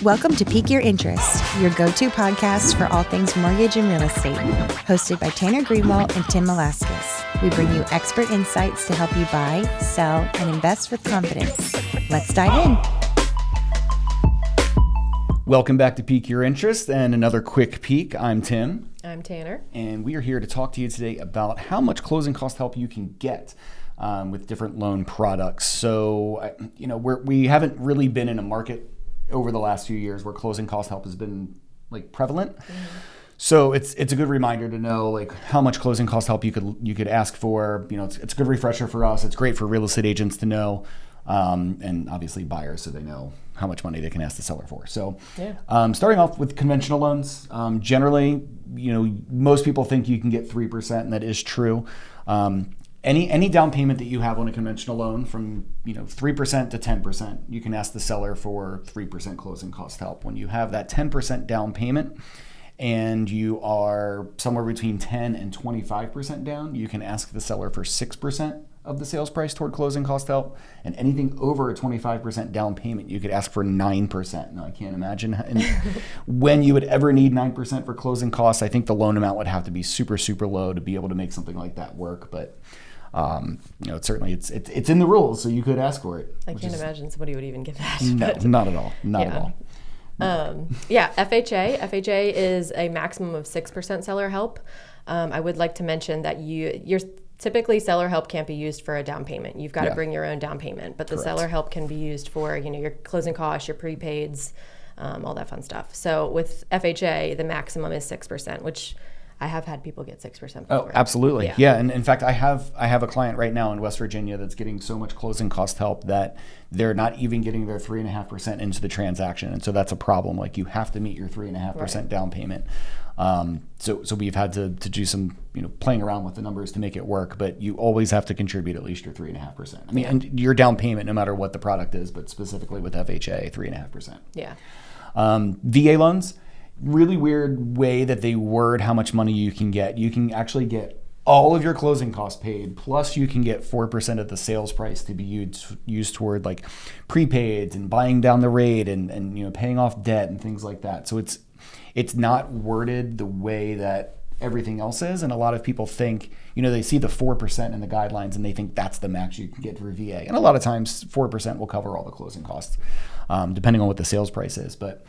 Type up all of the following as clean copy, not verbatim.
Welcome to Pique Your Interest, your go-to podcast for all things mortgage and real estate. Hosted by Tanner Greenwald and Tim Velasquez. We bring you expert insights to help you buy, sell, and invest with confidence. Let's dive in. Welcome back to Pique Your Interest and another quick peek. I'm Tim. I'm Tanner. And we are here to talk to you today about how much closing cost help you can get with different loan products. So, we haven't really been in a market over the last few years where closing cost help has been prevalent. Mm-hmm. So it's a good reminder to know how much closing cost help you could ask for. It's a good refresher for us. It's great for real estate agents to know, and obviously buyers so they know how much money they can ask the seller for. So starting off with conventional loans, generally, most people think you can get 3%, and that is true. Any down payment that you have on a conventional loan from 3% to 10%, you can ask the seller for 3% closing cost help. When you have that 10% down payment and you are somewhere between 10 and 25% down, you can ask the seller for 6% of the sales price toward closing cost help. And anything over a 25% down payment, you could ask for 9%. Now, I can't imagine when you would ever need 9% for closing costs. I think the loan amount would have to be super, super low to be able to make something like that work. But it's certainly it's in the rules, so you could ask for it. I can't imagine somebody would even get that. No, not at all. Not at all. FHA is a maximum of 6% seller help. I would like to mention that you're typically seller help can't be used for a down payment. You've got to bring your own down payment, but the seller help can be used for your closing costs, your prepaids, all that fun stuff. So with FHA, the maximum is 6%, which I have had people get 6% before. Oh, absolutely. Yeah. And in fact, I have a client right now in West Virginia that's getting so much closing cost help that they're not even getting their 3.5% into the transaction. And so that's a problem. You have to meet your 3.5% down payment. So we've had to do some, playing around with the numbers to make it work, but you always have to contribute at least your 3.5%. And your down payment, no matter what the product is, but specifically with FHA, 3.5%. Yeah. VA loans, really weird way that they word how much money you can get. You can actually get all of your closing costs paid, plus you can get 4% of the sales price to be used toward prepaids and buying down the rate and paying off debt and things like that. So it's not worded the way that everything else is, and a lot of people think they see the 4% in the guidelines and they think that's the max you can get for VA. And a lot of times 4% will cover all the closing costs, depending on what the sales price is. But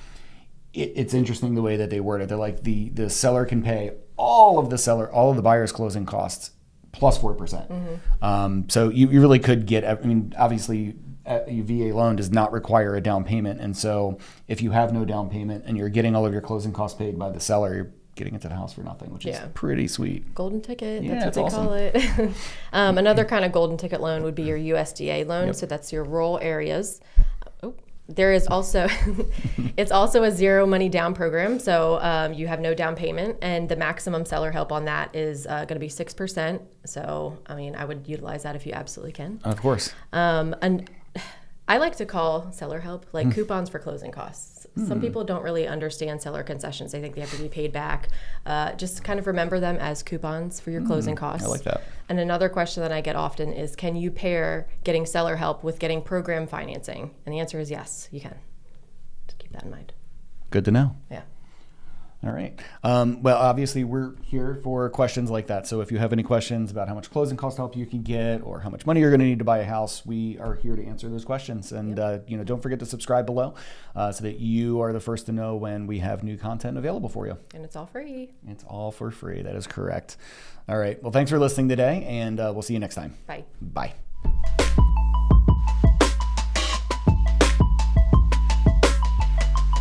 it's interesting the way that they word it. They're like the seller can pay all of the buyer's closing costs plus 4%. Mm-hmm. So you really could get, obviously a VA loan does not require a down payment. And so if you have no down payment and you're getting all of your closing costs paid by the seller, you're getting into the house for nothing, which is pretty sweet. Golden ticket, that's what they call it. Another kind of golden ticket loan would be your USDA loan. Yep. So that's your rural areas. There is also, it's also a zero money down program. So you have no down payment, and the maximum seller help on that is going to be 6%. So, I would utilize that if you absolutely can. Of course. And I like to call seller help coupons for closing costs. Some people don't really understand seller concessions. They think they have to be paid back. Just kind of remember them as coupons for your closing costs. I like that. And another question that I get often is, can you pair getting seller help with getting program financing? And the answer is yes, you can. Just keep that in mind. Good to know. Yeah. All right. Well, obviously, we're here for questions like that. So if you have any questions about how much closing cost help you can get or how much money you're going to need to buy a house, we are here to answer those questions. And, don't forget to subscribe below so that you are the first to know when we have new content available for you. And it's all free. It's all for free. That is correct. All right. Well, thanks for listening today, and we'll see you next time. Bye. Bye.